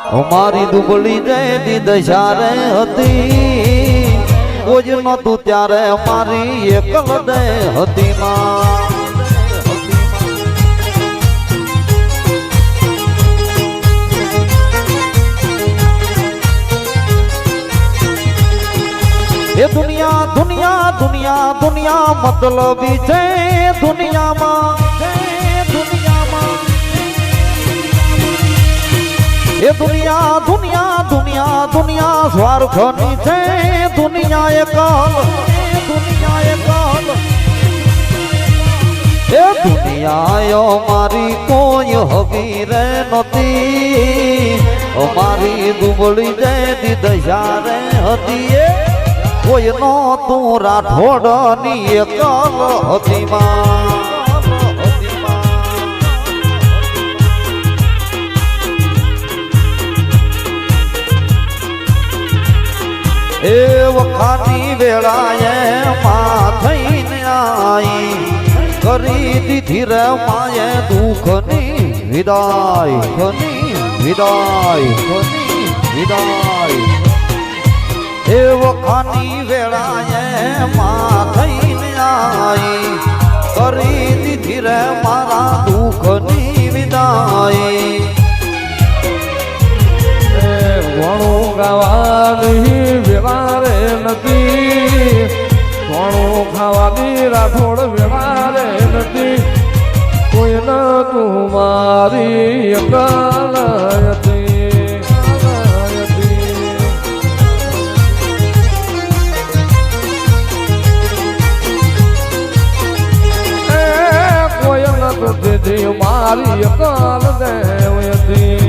મારી દુબળી જઈ દશા રે હતી કોઈ નતું ત્યારે મારી એકલ દે હતી માં એ દુનિયા દુનિયા દુનિયા દુનિયા મતલબી છે દુનિયામાં એ દુનિયા દુનિયા દુનિયા દુનિયા સ્વાર્થની છે દુનિયા એકલ એ દુનિયા મારી કોઈ હવી રે નતી મારી દુબળી જઈ દશા રે હતી કોઈ નો તું રાઠોડની એકલ હતી માં એ વખાની વેળાએ માં થઈને આઈ કરી દીધી રે માએ દુઃખની વિદાય વિદાય એ વખાની વેળાએ માં થઈને આઈ કરી દીધી રે મારા દુઃખની વિદાય ઘણું ગાવાની વેવારે નથી ઘણું ખાવાની રાઠોડ વેવારે નથી કોઈ ન તું મારી અકાલ હતી કોઈ ન તો દીધી મારી અકાલ દેવ હતી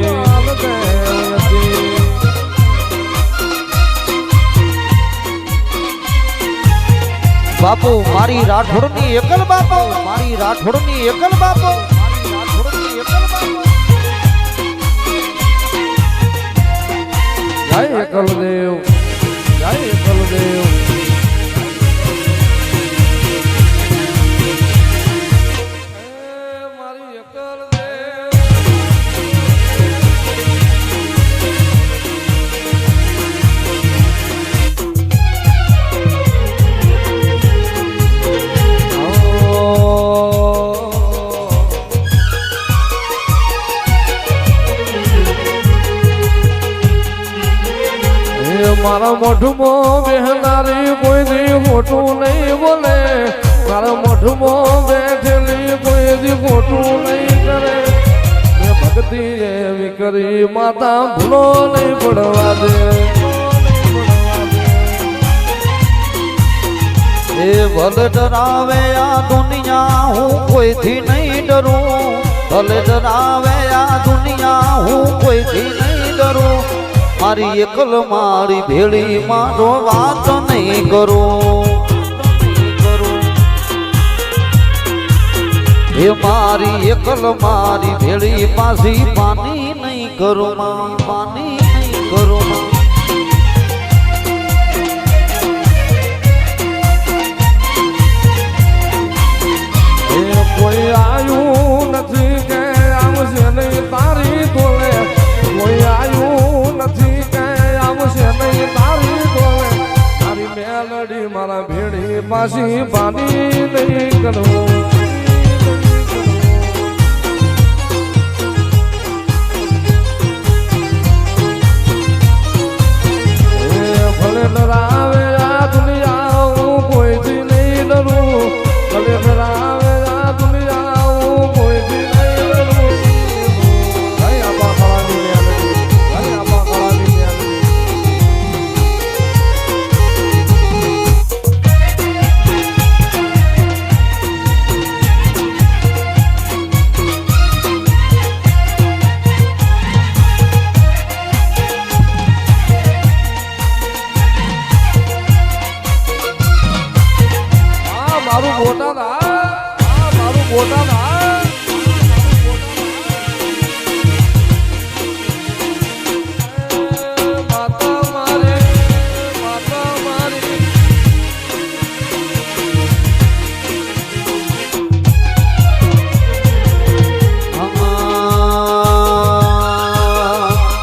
બાપુ મારી રાઠોડની એકલ બાપુ મારી રાઠોડની એકલ બાપુ જય એકલ દેવ જય એકલ દેવ મારી એકલ મારા મોઢમાં બેહનારી કોઈ દી ખોટું નહીં બોલે મારા મોઢમાં બેઠેલી કોઈ દી ખોટું નહીં કરે ભક્તિ એવી કરી માતા ભૂલો નહીં પડવા દે એ ભલે ડરાવે આ દુનિયા હું કોઈથી નહીં ડરું ભલે ડરાવે આ દુનિયા હું કોઈથી નહીં ડરું મારી એકલ મારી ભેળી મારો વાત નહીં કરું એ મારી એકલ મારી ભેળી પાછી પાની નહીં કરું માં પાની નહીં કરું માં કોઈ આયું નથી કે આવશે નહીં તારી તોલે કોઈ આયું નથી કે આવશે નહીં તારી તોલે તારી મેલડી મારા ભેડી પાછી પાની નહીં કરું ભલે ડરાવે આ દુનિયા હું કોઈથી નહીં ડરું ભલે ડરાવે આ દુનિયા હું કોઈથી નહીં ડરું ભાઈ આપા ખાવાની મેલડી ભાઈ આપા ખાવાની મેલડી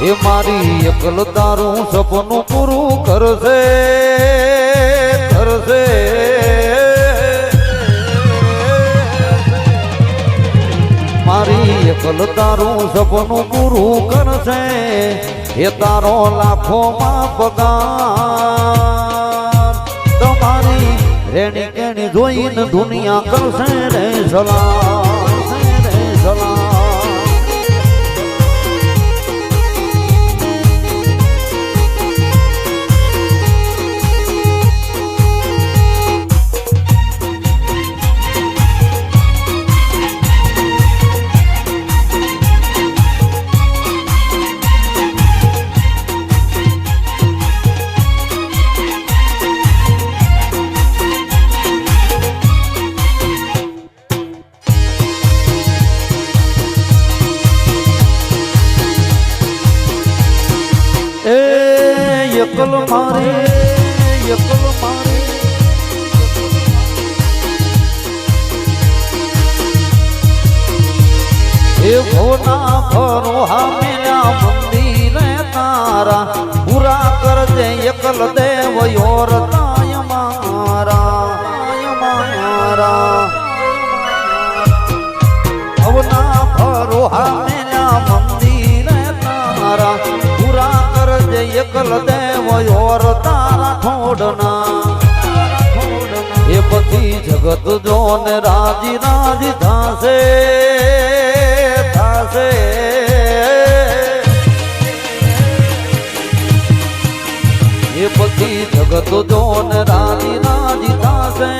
એ મારી એકલ તારું સપનું પૂરું કરશે કરશે મારી એકલ તારું સપનું પૂરું કરશે એ તારો લાખોમાં પગાર તમારી રેણી કેણી જોઈને દુનિયા કરશે રે સલામ રે સલામ એકલ મારે એકલ મારે એ ભોના ફરોહા મેરા મંદિરે તારા પૂરા કરજે એકલ દેવ યોર તાય મારા ભવના ફરોહા મેરા મંદિરે તારા પૂરા કરજે એકલ દેવ યોર તારા ઠોડના એ પછી જગત જોને રાજી રાજી થાશે થાશે એ પછી જગત જોને રાજી રાજી થાશે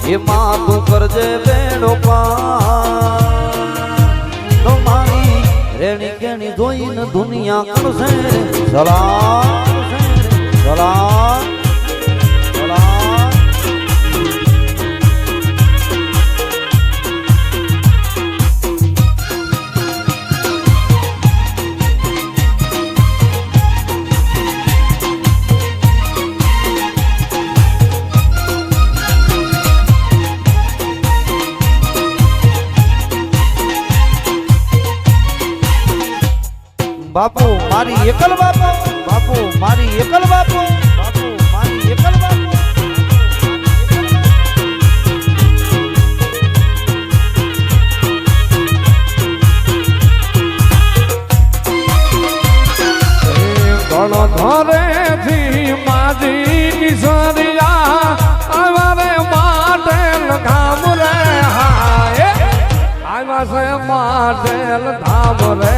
એ માં તું કરજે બેડો પાર મારી રેણી કેણી જોઈને દુનિયા કરશે સલામ સલામ સલામ બાપુ મારી એકલ બાપુ બાપુ મારી એકલ બાપુ બાપુ મારી એકલ બાપુ ગણ ધરે થી માજી કિશોરિયા અમારે માટે ધામ રે હાય આવ્યા છે માટે ધામ રે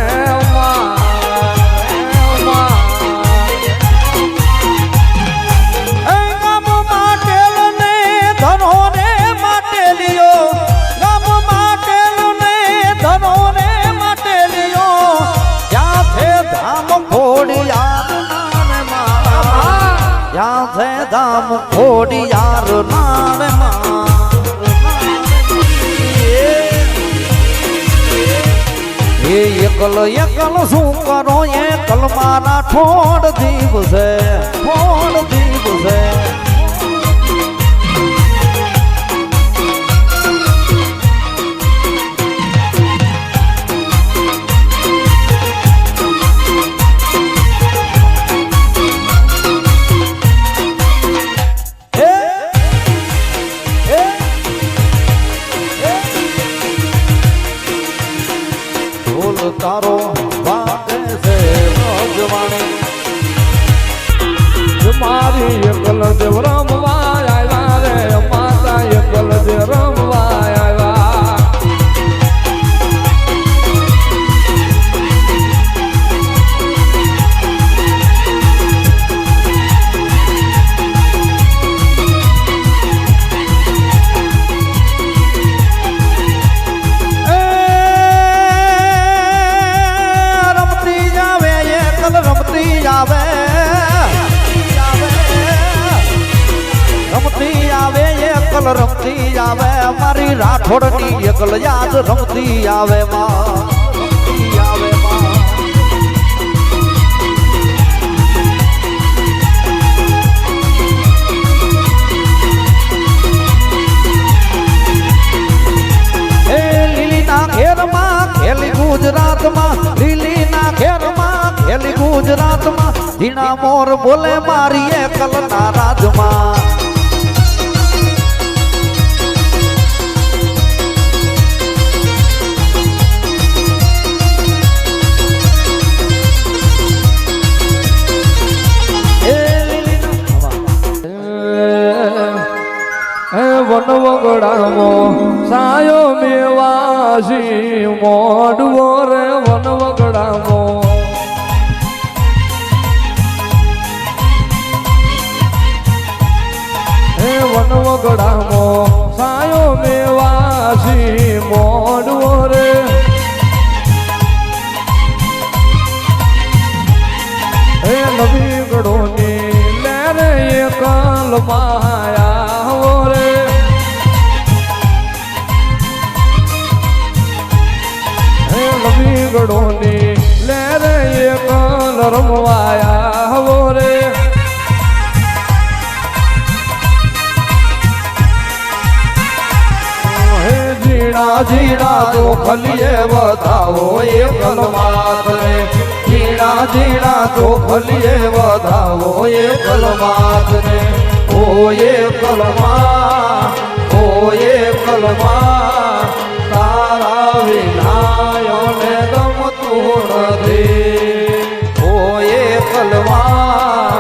ધામ ખોડિયાર નાર એ એકલ એકલ શું કરો એ કલમાના ઠોડ દીવ છે ઠોડ દીવ છે તારો વાગે છે રોજવાણી મારી એકલ દેવ રમવા આવ્યા રે માતા એકલ દેવ રમવા આવ્યા રમતી આવે મારી રાઠોડની એકલ યાદ રમતી આવે માં રમતી આવે માં ગુજરાતમાં ઝીણા મોર બોલે મારી એકલના રાજમાં વનવગડામો સાયો મેવાસી મોડવો રે વનવગડામો હે વનવગડામો સાયો મેવાસી મોડવો રે હે નવી ગડોની લેરે એકલ માયા રે ગડોની લેરે એક રમવાયા હવો રે હે ઝીણા ઝીણા તો ખલીએ વધાવો એકલ માત રે ઝીણા ઝીણા તો ખલીએ વધાવો એકલ માત રે ઓ એકલ માં ઓ એકલ માં તારા વિનાયોને ગમતું નથી ઓ એકલમાં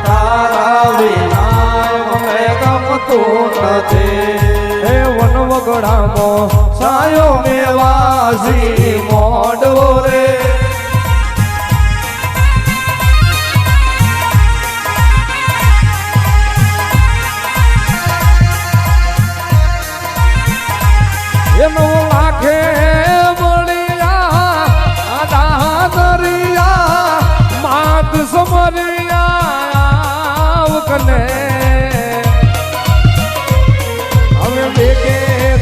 તારા વિનાયોને ગમતું નથી હે વનવગડામો સાયો મેવાસી મોડવો રે એનો લાખે મળ્યા આડા દરિયા માત સમરિયા કને હવે બેકે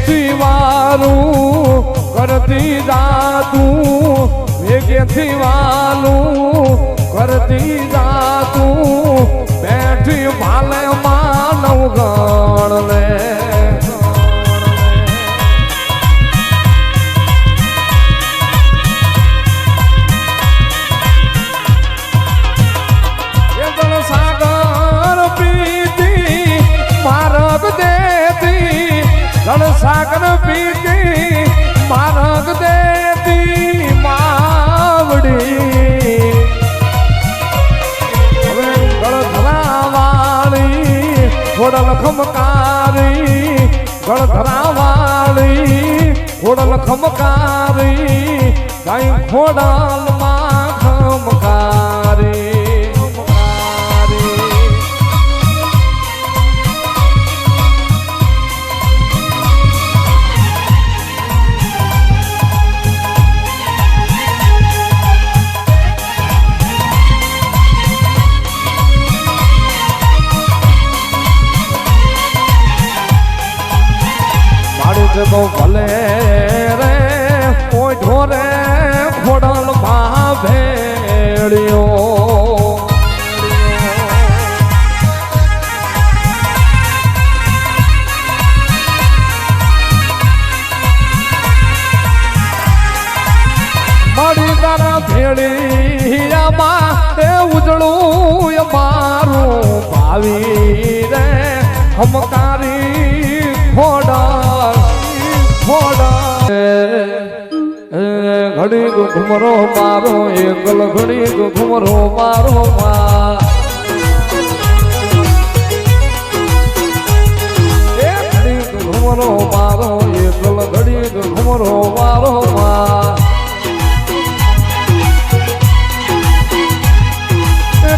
દીવારું કરતી જાતું બેકે દીવાલું કરતી જાતું બેઠી ભાલે માનવ ગણ લે સાગર પીતી મારગ દેતી માવડી હવે ગળધરા વાળી ખોડલ ખમકારી ગળધરા વાળી ખોડલ ખમકારી ગાય ખોડલ માં ખમકારી તો ભલે રે કોઈ ઢોરે ખોડલ માં ભેળ્યો મારી તારા ભેળિયામાં એ ઉજળું મારું ભાવી રે હમકારી ખોડલ ઘડી ઘુમરો મારો એકલ ઘડી ઘુમરો મારો ઘડી ઘુમરો મારો એકલ ઘડી ઘુમરો મારો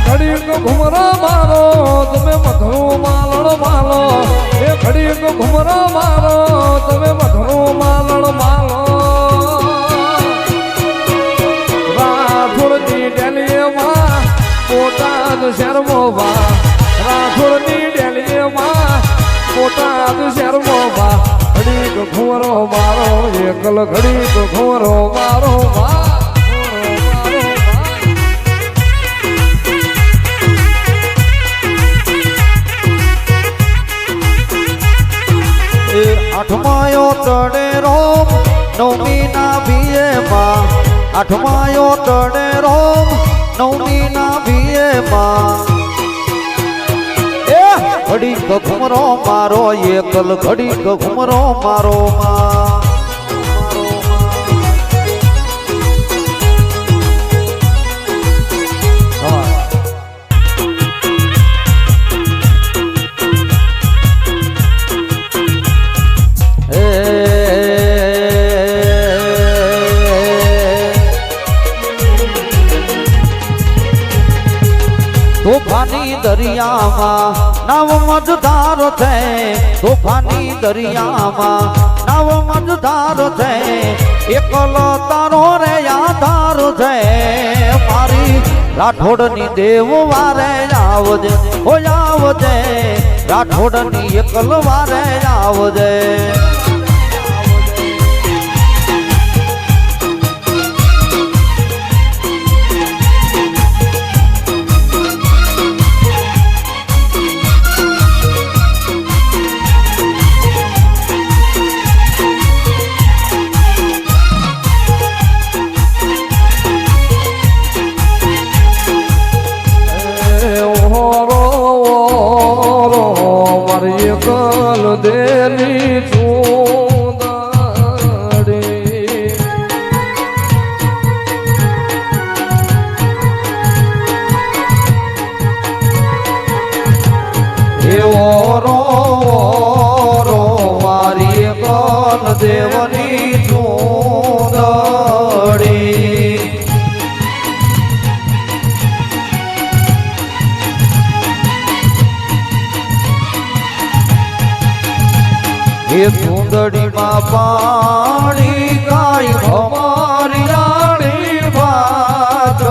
ઘડી ઘુમરો મારો તમે મધુર માલણ માલો એ ઘડી ઘુમરો મારો તમે મધુર માલણ માલો રાઠોડની ડેલીમાં બોટાદ શહેરમાં રાઠોડની ડેલીમાં બોટાદ શહેરમાં ઘડી ઘુમરો મારો એકલ ઘડી ઘુમરો મારો આઠમાયો ચડે રોમ નવમી ના બીએ માં આઠમાયો ટડે રોમ નવમી ના ભીએ માં ઘડી ઘુમરો મારો એકલ ઘડી ઘુમરો મારો માં તોફાની દરિયામાં નાવ મજધાર છે તોફાની દરિયામાં નાવ મજધાર છે એકલો તારો રે આધાર છે મારી રાઠોડની દેવ વારે આવજે ઓ આવજે રાઠોડની એકલ વારે આવજે કલ દેલી ચૂંદડી એવો રો મારી કલ દેવની ચૂંદડી એ ચૂંદડીમાં પાણી કાઈ અમારી રાણી વાત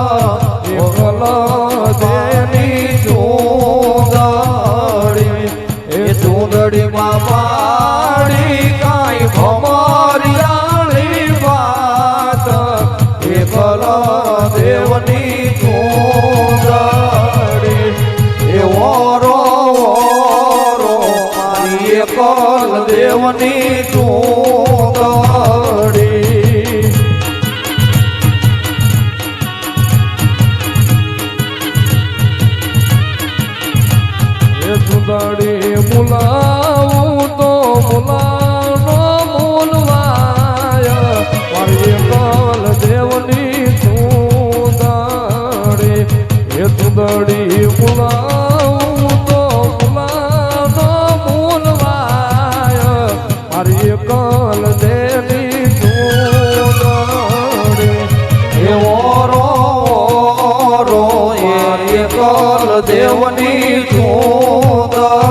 દેની ચૂંદડી એ ચૂંદડીમાં પાણી કાઈ અમારી રાણી વાત દેવની ચૂંદડી એ ઓરો કલ દેવની ચૂંદડી એ ચૂંદડી મુલાવું તો મુલાનો મૂલવાય મારી કલ દેવની ચૂંદડી એ ચૂંદડી મુલાવું તો કલ દેની ચૂંદડી એવો રો એ કલ દેવની ચૂંદડી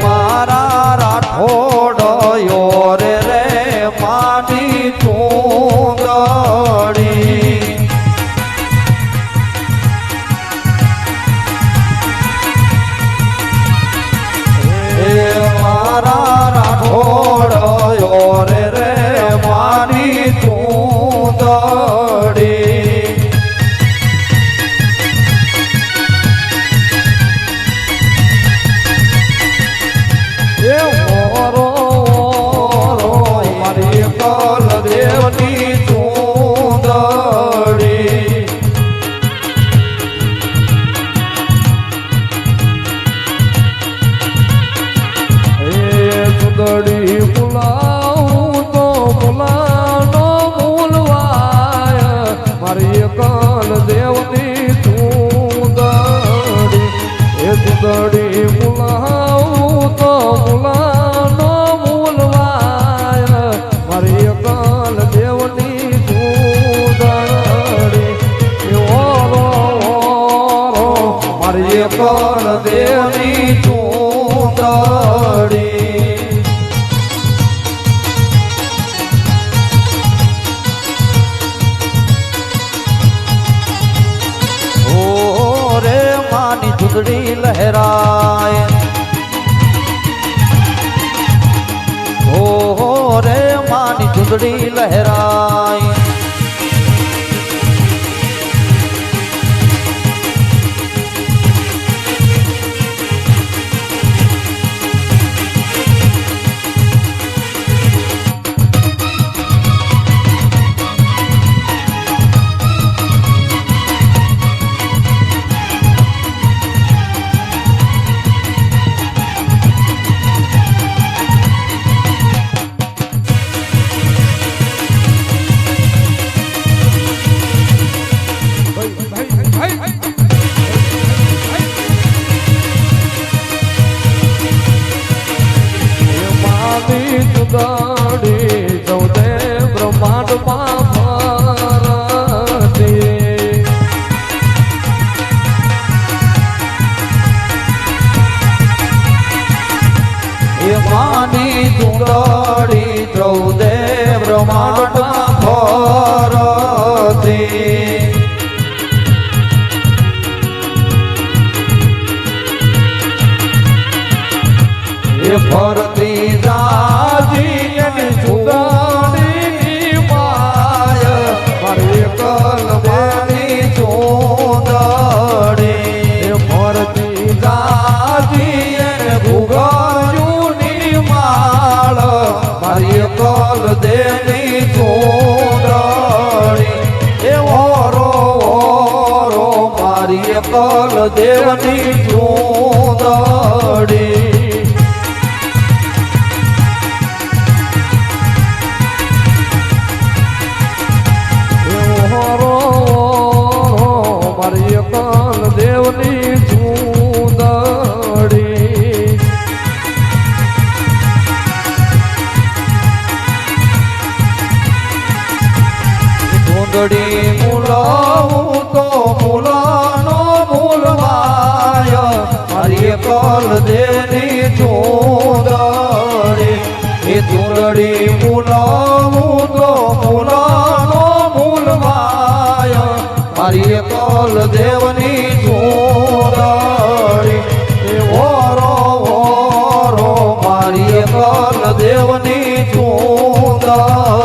મારા રાઠોડ યોરે રે માની ચૂંદડી મારા રાઠોડ યોરે રે માની ચૂંદડી કલ દેવની ચૂંદડી એ ચૂંદડી પુલાવું તો પુલાનો મૂલવાય મારી કલ દેવની ચૂંદડી એ ચૂંદડી પુલાવું તો પુલાનો મૂલવાય મારી કલ દેવની ચૂંદડી મારી કલ દેવની ચૂંદડી ઓ રે માની ચૂંદડી લહેરાય લહેરાય. માની ચૂંદડી ચૌદે બ્રહ્માંડમાં ફરતી. એ ફરતી જાજી એની ચૂંદડી માય મારી કલવાની ચૂંદડી. એ ફરતી જાજી એને ભૂગાયું માળ મારી કલ દેની ચૂંદડી. એ ઓરો ઓરો મારી કલ દેવની ચૂંદડી. મારી કલ દેવની ચૂંદડી. ચૂંદડી મૂલાવું તો મૂલાનો મૂલવાય મારી કલ દેની ચૂંદડી. એ ચૂંદડી મૂલાવું તો મૂલાનો મૂલવાય મારી કલ દેવની ચૂંદડી. એ ઓરો ઓરો મારી કલ દેવની ચૂંદડી.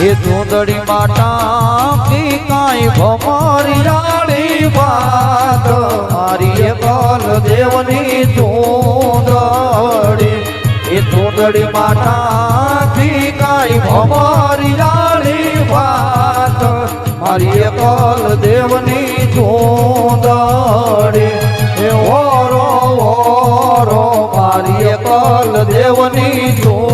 એ ચૂંદડી માટાકી કાંઈ ભમરિયાળી વાત મારી કલ દેવની ચૂંદડી. એ ચૂંદડી માટાથી કાંઈ ભમરિયાળી વાત મારી કલ દેવની ચૂંદડી. એ ઓરો ઓરો મારી કલ દેવની ચૂંદડી.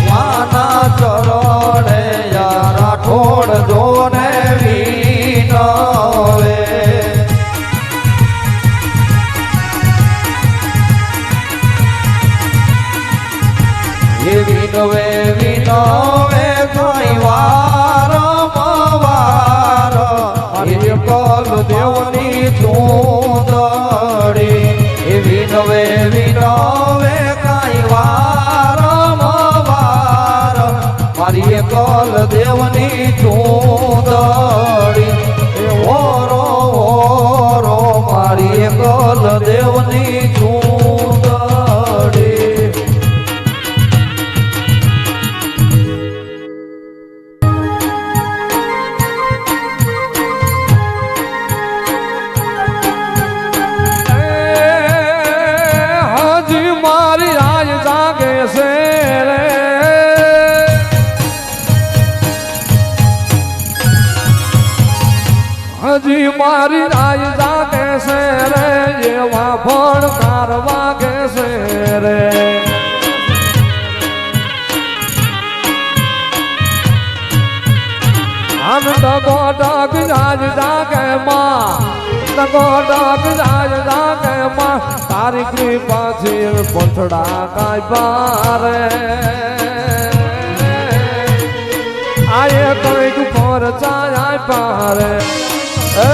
માના ચરણે યા રાઠોડ જોને વિનવે. એ વિનવે વિનવે કઈ વારંવાર મારી કલ દેવની ચૂંદડી. એ વિનવે વિનવે કઈ મારી કલ દેવની ચૂંદડી. એ ઓરો ઓરો મારી કલ દેવની ચૂંદડી. હજી મારી રાજ જાગે છે રે. હજી મારી રાજ જાગે છે રે. એવા ભણકાર વાગે છે રે. આમ ડગો ડગ રાજ જાગે માં. ડગો ડગ રાજ જાગે માં. તારી કૃપાથી પંથડા કાંઈ બારે. પરચા આપ્યા રે એ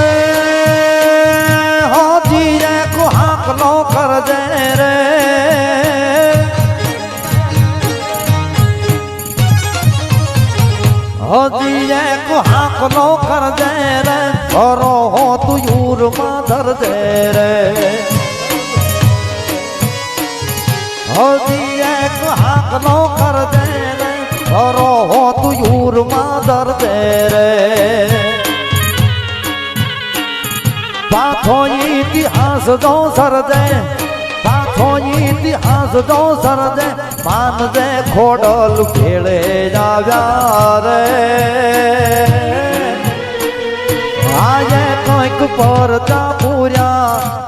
હોજી એક હાકલો કરજે રે હોજી એક હાકલો કરજે રે કરો હો તું યુરમાં ધરજે રે હોજી એક હાકલો કરજે રે કરો હો તું યુરમાં ધરજે રે પાછો ઇતિહાસ જો સરજે પાછો ઇતિહાસ જો સરજે માનજે ખોડલ ભેળે આવ્યા રે આયે કંઈક પરચા પૂર્યા